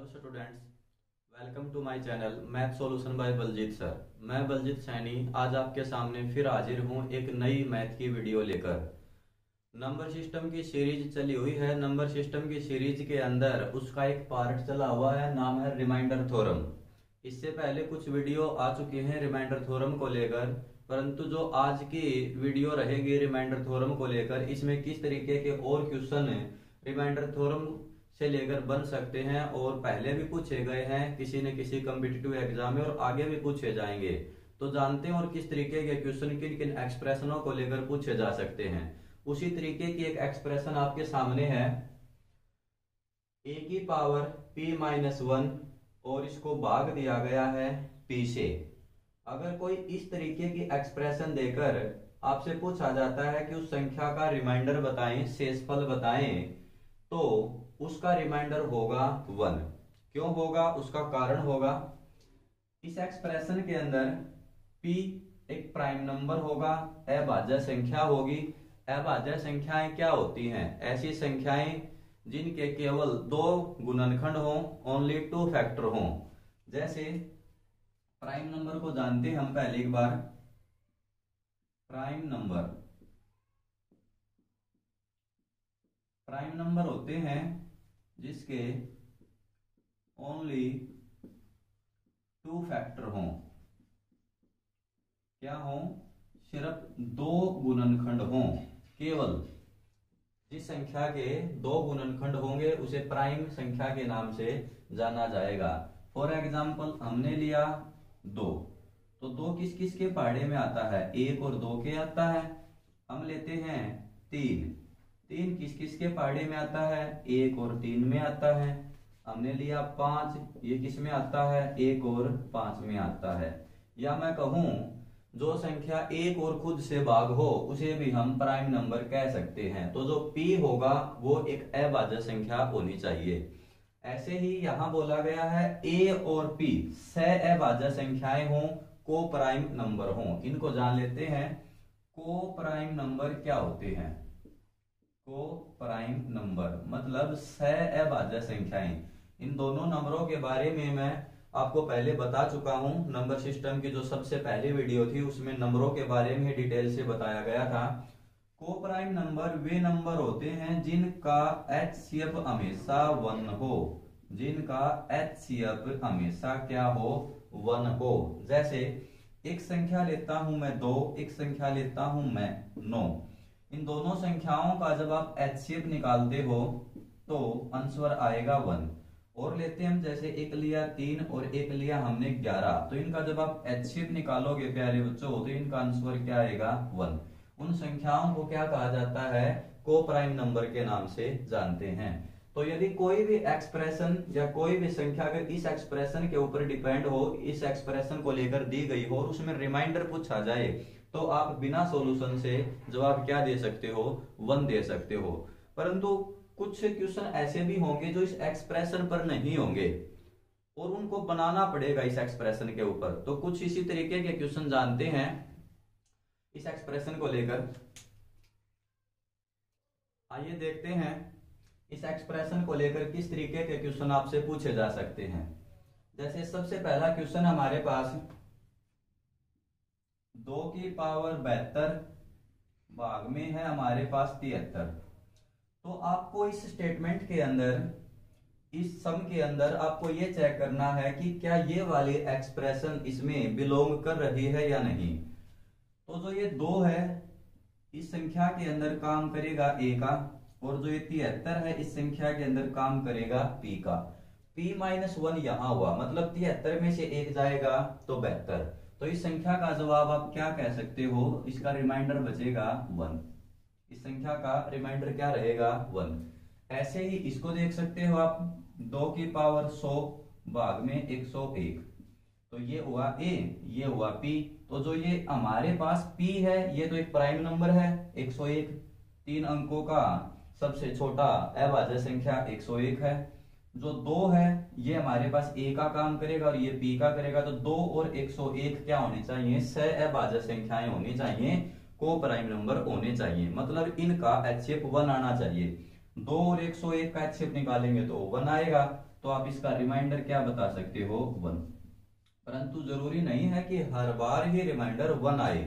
Hello students, welcome to my channel math solution by Baljeet sir. मैं बलजीत सैनी आज आपके सामने फिर हाजिर हूँ एक नई मैथ की वीडियो लेकर। नंबर सिस्टम की सीरीज चली हुई है। नंबर सिस्टम की सीरीज के अंदर उसका एक पार्ट चला हुआ है, नाम है रिमाइंडर थ्योरम। इससे पहले कुछ वीडियो आ चुके हैं रिमाइंडर थ्योरम को लेकर, परंतु जो आज की वीडियो रहेगी रिमाइंडर थ्योरम को लेकर, इसमें किस तरीके के और क्वेश्चन रिमाइंडर थ्योरम से लेकर बन सकते हैं और पहले भी पूछे गए हैं किसी न किसी कॉम्पिटिटिव एग्जाम में और आगे भी पूछे जाएंगे। तो जानते हैं और किस तरीके के क्वेश्चन किन किन एक्सप्रेशनों को लेकर पूछे जा सकते हैं। उसी तरीके की एक एक्सप्रेशन आपके सामने है, a की पावर p-1 और इसको भाग दिया गया है p से। अगर कोई इस तरीके की एक्सप्रेशन देकर आपसे पूछा जाता है कि उस संख्या का रिमाइंडर बताएं, शेषफल बताएं, तो उसका रिमाइंडर होगा 1। क्यों होगा, उसका कारण होगा, इस एक्सप्रेशन के अंदर p एक प्राइम नंबर होगा, अभाज्य संख्या होगी। अभाज्य संख्याएं क्या होती हैं? ऐसी संख्याएं जिनके केवल 2 गुणनखंड हों, ओनली 2 फैक्टर हों। जैसे प्राइम नंबर को जानते हैं हम पहले एक बार। प्राइम नंबर होते हैं जिसके ओनली 2 फैक्टर हों। क्या हों? सिर्फ 2 गुणनखंड हों। केवल जिस संख्या के 2 गुणनखंड होंगे उसे प्राइम संख्या के नाम से जाना जाएगा। फॉर एग्जाम्पल हमने लिया 2, तो 2 किस किस के पहाड़े में आता है? 1 और 2 के आता है। हम लेते हैं 3 किस किस के पहाड़े में आता है? 1 और 3 में आता है। हमने लिया 5, ये किस में आता है? 1 और 5 में आता है। या मैं कहूं जो संख्या 1 और खुद से भाग हो उसे भी हम प्राइम नंबर कह सकते हैं। तो जो p होगा वो एक अभाज्य संख्या होनी चाहिए। ऐसे ही यहां बोला गया है a और p सहअभाज्य संख्याएं हों, को प्राइम नंबर हों। इनको जान लेते हैं। को प्राइम नंबर क्या होते हैं? को प्राइम नंबर मतलब सहअभाज्य संख्याएं। इन दोनों नंबरों के बारे में मैं आपको पहले बता चुका हूं। नंबर सिस्टम की जो सबसे पहली वीडियो थी उसमें नंबरों के बारे में डिटेल से बताया गया था। को प्राइम नंबर वे नंबर होते हैं जिनका एचसीएफ हमेशा 1 हो। जिनका एचसीएफ हमेशा क्या हो? 1 हो। जैसे एक संख्या लेता हूं मैं 2, एक संख्या लेता हूं मैं 9। इन दोनों संख्याओं का जब आप एचसीएफ निकालते हो तो आंसर आएगा 1। और लेते हैं हम, जैसे एक लिया 3 और एक लिया हमने 11, तो इनका जब आप एचसीएफ निकालोगे प्यारे बच्चों तो इनका आंसर क्या आएगा? 1। उन संख्याओं को क्या कहा जाता है? को प्राइम नंबर के नाम से जानते हैं। तो यदि कोई भी एक्सप्रेशन या कोई भी संख्या अगर इस एक्सप्रेशन के ऊपर डिपेंड हो, इस एक्सप्रेशन को लेकर दी गई हो और उसमें रिमाइंडर पूछा जाए, तो आप बिना सॉल्यूशन से जवाब क्या दे सकते हो? 1 दे सकते हो। परंतु कुछ क्वेश्चन ऐसे भी होंगे जो इस एक्सप्रेशन पर नहीं होंगे और उनको बनाना पड़ेगा इस एक्सप्रेशन के ऊपर। तो कुछ इसी तरीके के क्वेश्चन जानते हैं इस एक्सप्रेशन को लेकर। आइए देखते हैं इस एक्सप्रेशन को लेकर किस तरीके के क्वेश्चन आपसे पूछे जा सकते हैं। जैसे सबसे पहला क्वेश्चन हमारे पास 2 की पावर 72 भाग में है हमारे पास 73। तो आपको इस स्टेटमेंट के अंदर, इस सम के अंदर आपको ये चेक करना है कि क्या ये वाली एक्सप्रेशन इसमें बिलोंग कर रही है या नहीं। तो जो ये 2 है इस संख्या के अंदर काम करेगा a का, और जो ये 73 है इस संख्या के अंदर काम करेगा p का। p-1 यहां हुआ, मतलब 73 में से 1 जाएगा तो 72। तो इस संख्या का जवाब आप क्या कह सकते हो? इसका रिमाइंडर बचेगा 1। इस संख्या का रिमाइंडर क्या रहेगा? 1। ऐसे ही इसको देख सकते हो आप, 2 की पावर 100 भाग में 101। तो ये हुआ a, ये हुआ p। तो जो ये हमारे पास p है ये तो एक प्राइम नंबर है 101। 3 अंकों का सबसे छोटा अभाज्य संख्या 101 है। जो 2 है ये हमारे पास a का काम करेगा और ये p का करेगा। तो 2 और 101 क्या होने चाहिए? सहअभाज्य संख्याएं होनी चाहिए, को प्राइम नंबर होने चाहिए। मतलब इनका एचसीएफ 1 आना चाहिए। 2 और 101 का एचसीएफ निकालेंगे तो 1 आएगा। तो आप इसका रिमाइंडर क्या बता सकते हो, 1। परंतु जरूरी नहीं है कि हर बार ही रिमाइंडर 1 आए।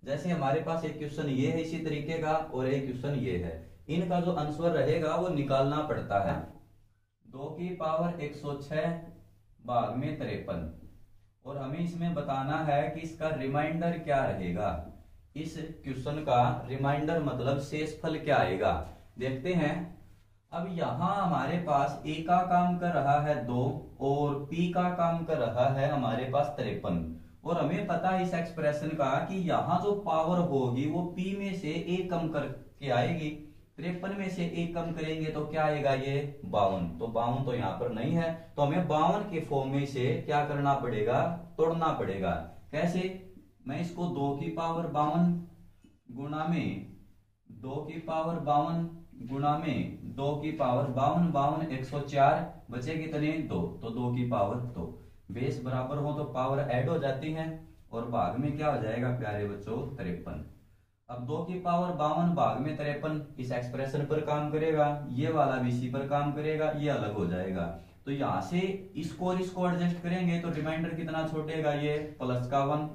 जैसे हमारे पास एक क्वेश्चन ये है इसी तरीके का, और एक क्वेश्चन ये है, इनका जो आंसर रहेगा वो निकालना पड़ता है। 2 की पावर 106 भाग में 53, और हमें इसमें बताना है कि इसका रिमाइंडर क्या रहेगा। इस क्वेश्चन का रिमाइंडर मतलब शेषफल क्या आएगा, देखते हैं। अब यहां हमारे पास ए का काम कर रहा है 2 और पी का काम कर रहा है हमारे पास 53, और हमें पता है इस एक्सप्रेशन का कि यहाँ जो पावर होगी वो पी में से एक कम करके आएगी। 53 में से एक कम करेंगे तो क्या आएगा, ये 52। तो 52 तो यहाँ पर नहीं है, तो हमें 52 के फॉर्म में से क्या करना पड़ेगा, तोड़ना पड़ेगा। कैसे, मैं इसको 2 की पावर 52 गुणा में 2 की पावर 52 गुणा में 2 की पावर 52, 52 104, बचे कितने 2, तो 2 की पावर 2। बेस बराबर हो तो पावर ऐड हो जाती है, और भाग में क्या हो जाएगा प्यारे बच्चों, 53। अब 2 की पावर 52 भाग में 53 इस एक्सप्रेशन पर काम करेगा, ये वाला भी इसी पर काम करेगा, ये अलग हो जाएगा। तो यहां से इसको और इसको एडजस्ट करेंगे तो रिमाइंडर कितना छोड़ेगा, ये प्लस का 1।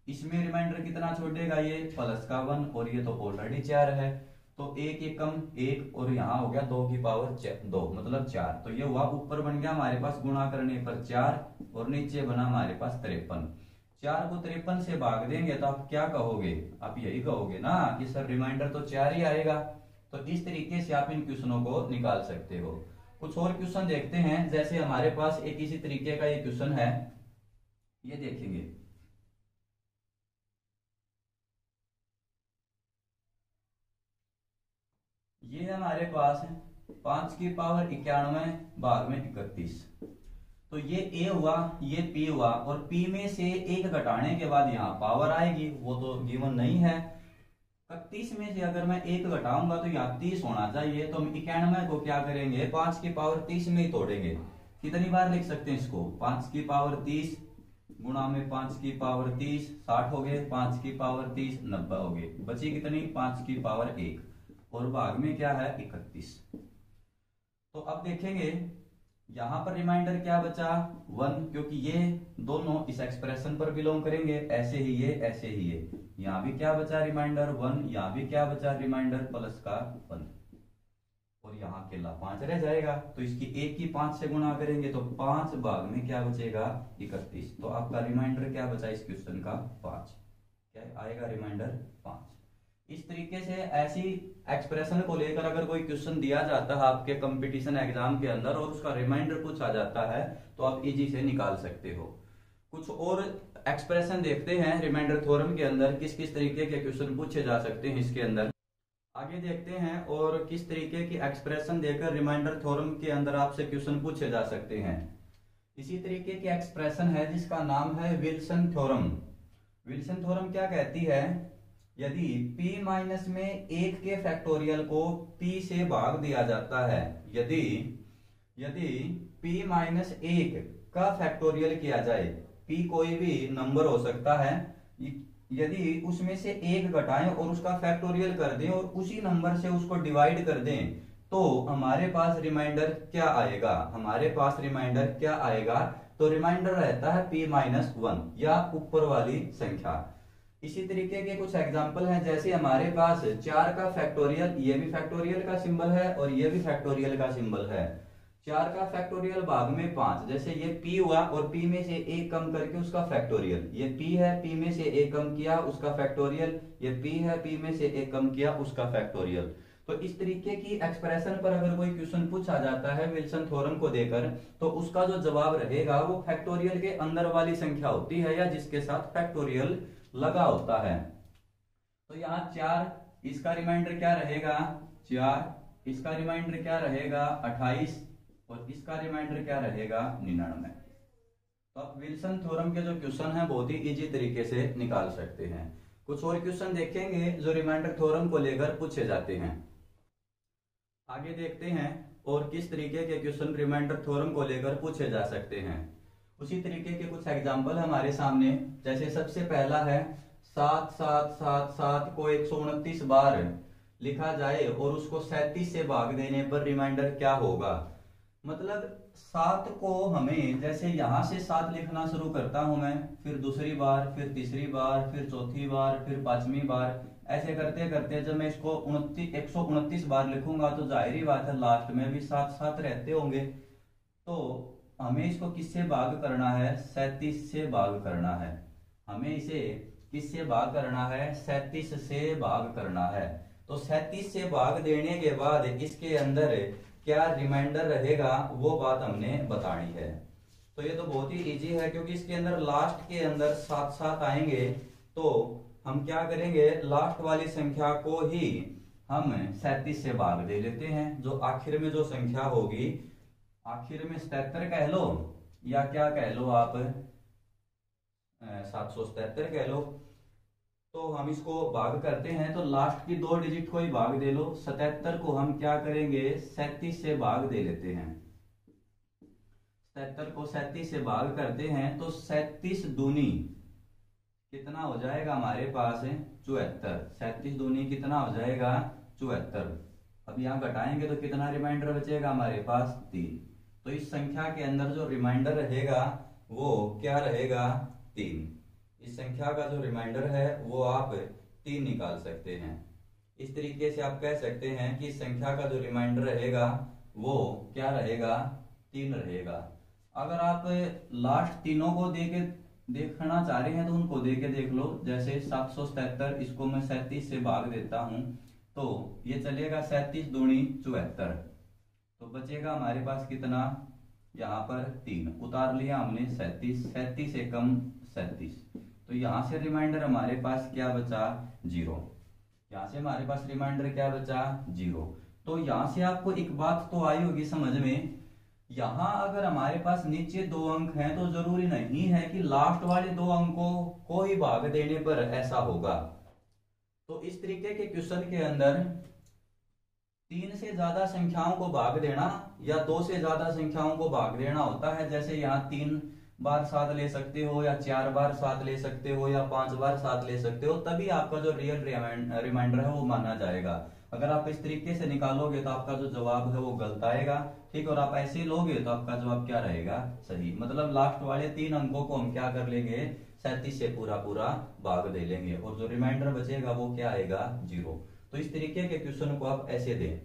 इसमें रिमाइंडर कितना छोड़ेगा, ये प्लस का 1, और ये तो ऑलरेडी 4 है, तो एक एक कम 1, और यहाँ हो गया 2 की पावर 2 मतलब 4। तो ये हुआ, ऊपर बन गया हमारे पास गुणा करने पर 4, और नीचे बना हमारे पास 53। 4 को 53 से भाग देंगे तो आप क्या कहोगे, आप यही कहोगे ना कि सर रिमाइंडर तो 4 ही आएगा। तो इस तरीके से आप इन क्वेश्चनों को निकाल सकते हो। कुछ और क्वेश्चन देखते हैं, जैसे हमारे पास एक इसी तरीके का ये क्वेश्चन है, ये देखेंगे। ये हमारे पास 5 की पावर 91 भाग में 31। तो ये ए हुआ, ये पी हुआ, और पी में से एक घटाने के बाद यहाँ पावर आएगी, वो तो गिवन नहीं है। 31 में से अगर मैं एक घटाऊंगा तो यहाँ 30 होना चाहिए, तो हम 91 को क्या करेंगे, 5 की पावर 30 में ही तोड़ेंगे। कितनी बार लिख सकते हैं इसको, 5 की पावर 30 गुणा में 5 की पावर 30 60 हो गए, 5 की पावर 30 90 हो गए, बची कितनी 5 की पावर 1, और भाग में क्या है 31। तो अब देखेंगे यहां पर रिमाइंडर क्या बचा 1, क्योंकि ये दोनों इस एक्सप्रेशन पर बिलोंग करेंगे, ऐसे ही ये ऐसे ही ये। यहां भी क्या बचा रिमाइंडर 1, यहां भी क्या बचा रिमाइंडर प्लस का 1, और यहाँ अकेला 5 रह जाएगा। तो इसकी 1 की 5 से गुणा करेंगे तो 5 भाग में क्या बचेगा 31। तो आपका रिमाइंडर क्या बचा इस क्वेश्चन का 5, क्या आएगा रिमाइंडर 5। इस तरीके से ऐसी एक्सप्रेशन को लेकर अगर कोई क्वेश्चन दिया जाता है आपके कंपटीशन एग्जाम के अंदर और उसका रिमाइंडर पूछा जाता है तो आप इजी से निकाल सकते हो। कुछ और एक्सप्रेशन देखते हैं रिमाइंडर थ्योरम के अंदर किस किस तरीके के क्वेश्चन पूछे जा सकते हैं इसके अंदर। आगे देखते हैं और किस तरीके की एक्सप्रेशन देकर रिमाइंडर थ्योरम के अंदर आपसे क्वेश्चन पूछे जा सकते हैं। इसी तरीके की एक्सप्रेशन है जिसका नाम है विल्सन थ्योरम। विल्सन थ्योरम क्या कहती है, यदि p माइनस में 1 के फैक्टोरियल को p से भाग दिया जाता है, यदि p माइनस 1 का फैक्टोरियल किया जाए, p कोई भी नंबर हो सकता है, यदि उसमें से 1 घटाएं और उसका फैक्टोरियल कर दें और उसी नंबर से उसको डिवाइड कर दें तो हमारे पास रिमाइंडर क्या आएगा, तो रिमाइंडर रहता है p माइनस 1 या ऊपर वाली संख्या। इसी तरीके के कुछ एग्जाम्पल हैं, जैसे हमारे पास 4 का फैक्टोरियल, ये भी फैक्टोरियल का सिंबल है और ये भी फैक्टोरियल का सिंबल है। 4 का फैक्टोरियल भाग में 5, जैसे ये p हुआ और p में से 1 कम करके उसका फैक्टोरियल, ये p है p में से 1 कम किया उसका फैक्टोरियल, ये p है p में से 1 कम किया उसका फैक्टोरियल। तो इस तरीके की एक्सप्रेशन पर अगर कोई क्वेश्चन पूछा जाता है विल्सन थ्योरम को देकर तो उसका जो जवाब रहेगा वो फैक्टोरियल के अंदर वाली संख्या होती है या जिसके साथ फैक्टोरियल लगा होता है। तो यहाँ 4, इसका रिमाइंडर क्या रहेगा 4, इसका रिमाइंडर क्या रहेगा 28 और इसका रिमाइंडर क्या रहेगा 99। तो आप विल्सन थ्योरम के जो क्वेश्चन है बहुत ही इजी तरीके से निकाल सकते हैं। कुछ और क्वेश्चन देखेंगे जो रिमाइंडर थ्योरम को लेकर पूछे जाते हैं। आगे देखते हैं और किस तरीके के क्वेश्चन रिमाइंडर थ्योरम को लेकर पूछे जा सकते हैं। उसी तरीके के कुछ एग्जाम्पल हमारे सामने, जैसे सबसे पहला है 7 7 7 7 को 129 बार लिखा जाए और उसको 37 से भाग देने पर रिमाइंडर क्या होगा। मतलब 7 को हमें, जैसे यहां से 7 लिखना शुरू करता हूं मैं, फिर दूसरी बार, फिर तीसरी बार, फिर चौथी बार, फिर पांचवी बार, ऐसे करते करते जब मैं इसको 129 बार लिखूंगा तो जाहिर बात है लास्ट में भी 7 7 रहते होंगे। तो हमें इसको किससे भाग करना है? 37 से भाग करना है। हमें इसे किससे भाग करना है? 37 से भाग करना है। तो 37 से भाग देने के बाद इसके अंदर क्या रिमाइंडर रहेगा वो बात हमने बतानी है। तो ये तो बहुत ही इजी है, क्योंकि इसके अंदर लास्ट के अंदर 7 7 आएंगे, तो हम क्या करेंगे, लास्ट वाली संख्या को ही हम 37 से भाग दे लेते हैं। जो आखिर में जो संख्या होगी, आखिर में 77 कह लो या क्या कह लो आप, 777 कह लो। तो हम इसको भाग करते हैं तो लास्ट की 2 डिजिट को ही भाग दे लो। 77 को हम क्या करेंगे, 37 से भाग दे लेते हैं। 77 को 37 से भाग करते हैं तो 37 दूनी कितना हो जाएगा हमारे पास? 74। 37 दूनी कितना हो जाएगा? 74। अब यहाँ घटाएंगे तो कितना रिमाइंडर बचेगा हमारे पास? 3। तो इस संख्या के अंदर जो रिमाइंडर रहेगा वो क्या रहेगा? 3। इस संख्या का जो रिमाइंडर है वो आप 3 निकाल सकते हैं। इस तरीके से आप कह सकते हैं कि इस संख्या का जो रिमाइंडर रहेगा वो क्या रहेगा? 3 रहेगा। अगर आप लास्ट तीनों को देके देखना चाह रहे हैं तो उनको देके देख लो। जैसे 777, इसको मैं 37 से भाग देता हूं तो ये चलेगा 37 दूनी 74। तो बचेगा हमारे पास कितना? यहाँ पर 3 उतार लिया हमने। 37, 37 से कम 37, तो यहां से रिमाइंडर हमारे पास क्या बचा? 0। यहां से हमारे पास रिमाइंडर क्या बचा? 0। तो यहां से आपको एक बात तो आई होगी समझ में, यहां अगर हमारे पास नीचे 2 अंक हैं तो जरूरी नहीं है कि लास्ट वाले 2 अंकों को ही भाग देने पर ऐसा होगा। तो इस तरीके के क्वेश्चन के अंदर 3 से ज्यादा संख्याओं को भाग देना या 2 से ज्यादा संख्याओं को भाग देना होता है। जैसे यहाँ 3 बार 7 ले सकते हो, या 4 बार 7 ले सकते हो, या 5 बार 7 ले सकते हो, तभी आपका जो रियल रिमाइंडर है वो माना जाएगा। अगर आप इस तरीके से निकालोगे तो आपका जो जवाब है वो गलत आएगा। ठीक, और आप ऐसे लोगे तो आपका जवाब क्या रहेगा? सही। मतलब लास्ट वाले 3 अंकों को हम क्या कर लेंगे? 37 से पूरा पूरा भाग दे लेंगे, और जो रिमाइंडर बचेगा वो क्या आएगा? 0। तो इस तरीके के क्वेश्चन को आप ऐसे दें।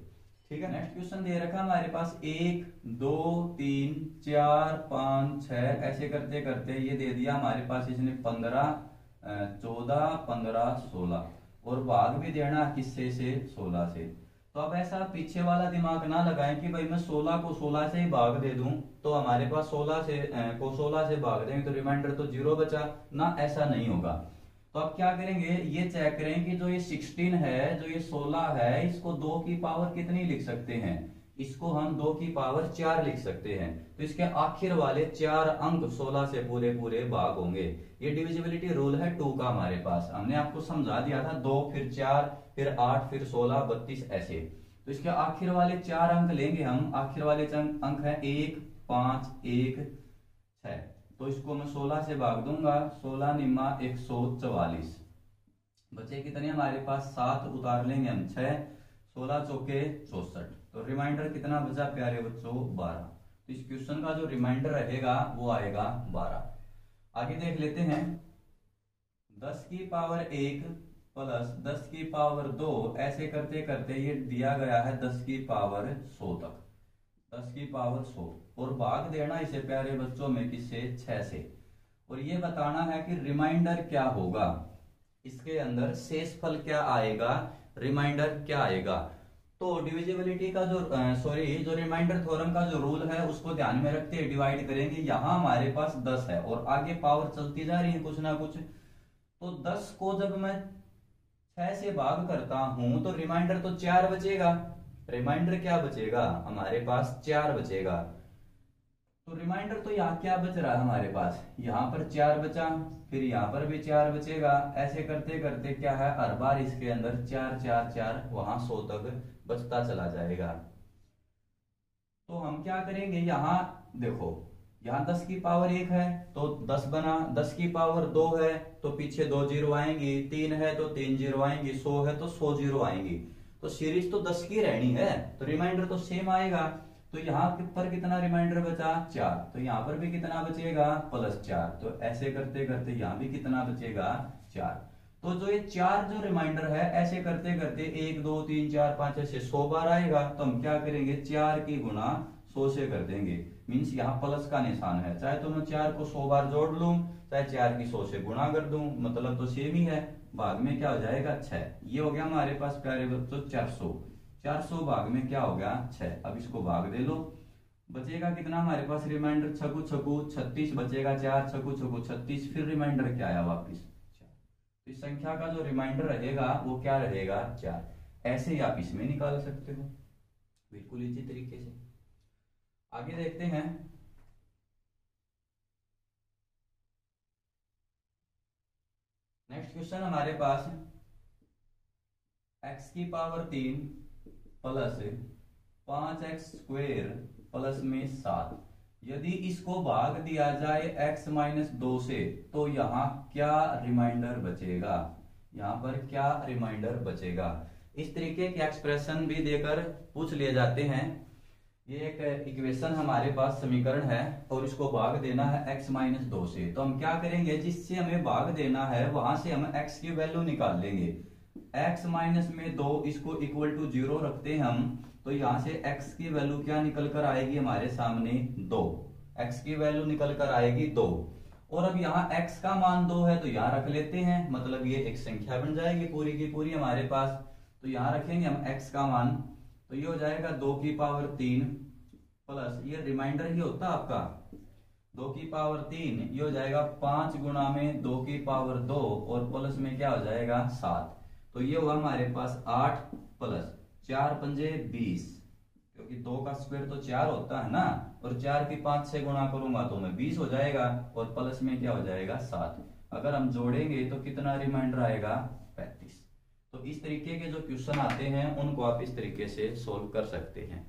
ठीक है, नेक्स्ट क्वेश्चन दे रखा हमारे पास 1 2 3 4 5 6, ऐसे करते करते ये दे दिया हमारे पास इसने 15 14 15 16, और भाग भी देना किससे से? 16 से। तो अब ऐसा पीछे वाला दिमाग ना लगाएं कि भाई मैं 16 को 16 से ही भाग दे दूं तो हमारे पास 16 से को 16 से भाग देंगे तो रिमाइंडर तो 0 बचा ना, ऐसा नहीं होगा। तो अब क्या करेंगे, ये चेक करें कि जो ये 16 है, जो ये 16 है, इसको 2 की पावर कितनी लिख सकते हैं? इसको हम 2 की पावर 4 लिख सकते हैं। तो इसके आखिर वाले 4 अंक 16 से पूरे पूरे भाग होंगे। ये डिविजिबिलिटी रूल है 2 का हमारे पास, हमने आपको समझा दिया था। 2 फिर 4 फिर 8 फिर 16 32 ऐसे। तो इसके आखिर वाले 4 अंक लेंगे हम। आखिर वाले अंक है 1 5 1 6। तो इसको मैं 16 से भाग दूंगा। 16 निम्मा 144, बचे कितने हमारे पास? 7 उतार लेंगे हम 6, 16 चौके 64। तो रिमाइंडर कितना बचा प्यारे बच्चों? 12। तो इस क्वेश्चन का जो रिमाइंडर रहेगा वो आएगा 12। आगे देख लेते हैं। 10 की पावर 1 प्लस 10 की पावर 2, ऐसे करते करते ये दिया गया है 10 की पावर 100 तक। 10 की पावर 100, और भाग देना इसे प्यारे बच्चों में किससे? 6 से। और ये बताना है कि रिमाइंडर क्या होगा, इसके अंदर शेषफल क्या आएगा, रिमाइंडर क्या आएगा। तो डिविजिबिलिटी का जो जो रिमाइंडर थ्योरम का जो रूल है उसको ध्यान में रखते हुए डिवाइड करेंगे। यहाँ हमारे पास 10 है और आगे पावर चलती जा रही है कुछ ना कुछ। तो 10 को जब मैं 6 से भाग करता हूं तो रिमाइंडर तो 4 बचेगा। रिमाइंडर क्या बचेगा? हमारे पास 4 बचेगा। तो रिमाइंडर तो यहाँ क्या बच रहा है हमारे पास? यहाँ पर 4 बचा, फिर यहाँ पर भी 4 बचेगा। ऐसे करते करते क्या है, हर बार इसके अंदर 4 4 4 वहां 100 तक बचता चला जाएगा। तो हम क्या करेंगे, यहाँ देखो, यहाँ 10 की पावर 1 है तो 10 बना, 10 की पावर 2 है तो पीछे 2 जीरो आएंगी, 3 है तो 3 जीरो आएंगी, 100 है तो 100 जीरो आएंगी। तो सीरीज तो 10 की रहनी है तो रिमाइंडर तो सेम आएगा। तो यहाँ पर कितना रिमाइंडर बचा 4, तो यहाँ पर भी कितना बचेगा +4। तो ऐसे करते करते यहाँ भी कितना बचेगा 4। तो जो ये 4 जो रिमाइंडर है ऐसे करते करते 1 2 3 4 5 ऐसे 100 बार आएगा। तो हम क्या करेंगे 4 की गुणा 100 से कर देंगे। मीन्स यहाँ प्लस का निशान है, चाहे तो मैं 4 को 100 बार जोड़ लूं चाहे 4 की 100 से गुणा कर दूं, मतलब तो सेम ही है। भाग में क्या हो जाएगा 6। ये हो गया हमारे पास प्यारे बच्चों 400। 400 भाग में क्या हो गया 6। अब इसको भाग दे लो, बचेगा कितना हमारे पास रिमाइंडर 6 छकू 36 बचेगा, 4 छकू 36, फिर रिमाइंडर क्या आया वापिस 4। तो इस संख्या का जो रिमाइंडर रहेगा वो क्या रहेगा 4। ऐसे ही आप इसमें निकाल सकते हो बिल्कुल इसी तरीके से। आगे देखते हैं। नेक्स्ट क्वेश्चन हमारे पास x की power 3 plus 5x square plus में 7, यदि इसको भाग दिया जाए x माइनस 2 से तो यहाँ क्या रिमाइंडर बचेगा, यहाँ पर क्या रिमाइंडर बचेगा। इस तरीके के एक्सप्रेशन भी देकर पूछ लिए जाते हैं। ये एक इक्वेशन हमारे पास समीकरण है और इसको भाग देना है x माइनस 2 से। तो हम क्या करेंगे, जिससे हमें भाग देना है वहां से हम x की वैल्यू निकाल लेंगे। x माइनस में 2 इसको इक्वल टू 0 रखते हैं हम, तो यहाँ से x की वैल्यू क्या निकल कर आएगी हमारे सामने 2। x की वैल्यू निकल कर आएगी 2। और अब यहाँ x का मान 2 है तो यहाँ रख लेते हैं, मतलब ये एक संख्या बन जाएगी पूरी की पूरी हमारे पास। तो यहाँ रखेंगे हम x का मान, तो ये हो जाएगा 2 की पावर 3 प्लस ये रिमाइंडर ही होता आपका 2 की पावर 3, ये हो जाएगा 5 गुणा में 2 की पावर 2 और प्लस में क्या हो जाएगा 7। तो ये हुआ हमारे पास 8 प्लस 4 पंजे 20, क्योंकि 2 का स्क्वायर तो 4 होता है ना, और 4 की 5 से गुणा करूंगा तो मैं 20 हो जाएगा और प्लस में क्या हो जाएगा 7। अगर हम जोड़ेंगे तो कितना रिमाइंडर आएगा 35। तो इस तरीके के जो क्वेश्चन आते हैं उनको आप इस तरीके से सोल्व कर सकते हैं।